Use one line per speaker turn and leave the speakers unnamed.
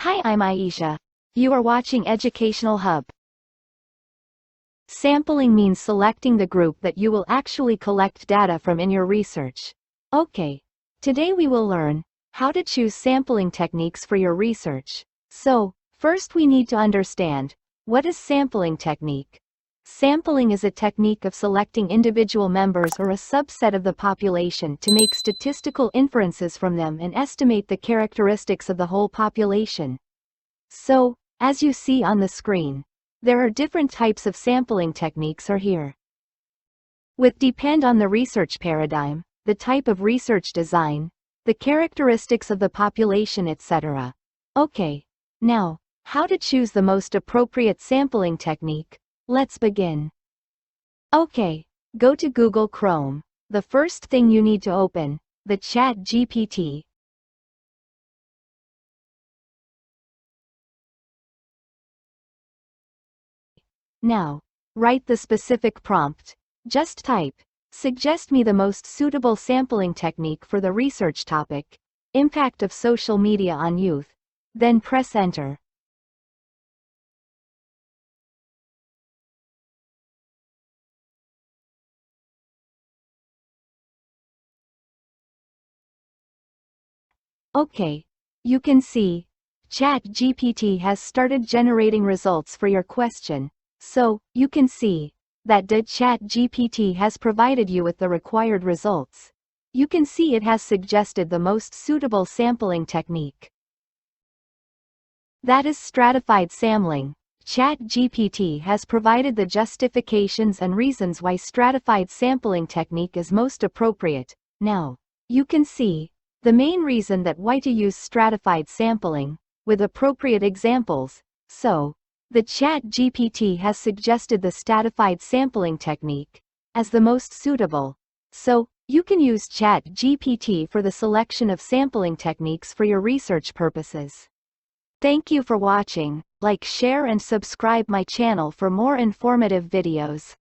Hi, I'm Aisha. You are watching Educational Hub. Sampling means selecting the group that you will actually collect data from in your research. Okay. Today we will learn how to choose sampling techniques for your research. So, first we need to understand, what is sampling technique? Sampling is a technique of selecting individual members or a subset of the population to make statistical inferences from them and estimate the characteristics of the whole population. So, as you see on the screen, there are different types of sampling techniques are here. With depend on the research paradigm, the type of research design, the characteristics of the population, etc. Okay. Now, how to choose the most appropriate sampling technique? Let's begin. Okay. Go to Google Chrome. The first thing you need to open, the Chat GPT. Now, write the specific prompt. Just type, suggest me the most suitable sampling technique for the research topic, impact of social media on youth. Then press enter. Okay. You can see, Chat GPT has started generating results for your question. So, you can see that the Chat GPT has provided you with the required results. You can see it has suggested the most suitable sampling technique. That is stratified sampling. Chat GPT has provided the justifications and reasons why stratified sampling technique is most appropriate. Now, you can see the main reason that why to use stratified sampling, with appropriate examples. So, the Chat GPT has suggested the stratified sampling technique as the most suitable. So, you can use Chat GPT for the selection of sampling techniques for your research purposes. Thank you for watching. Like, share and subscribe my channel for more informative videos.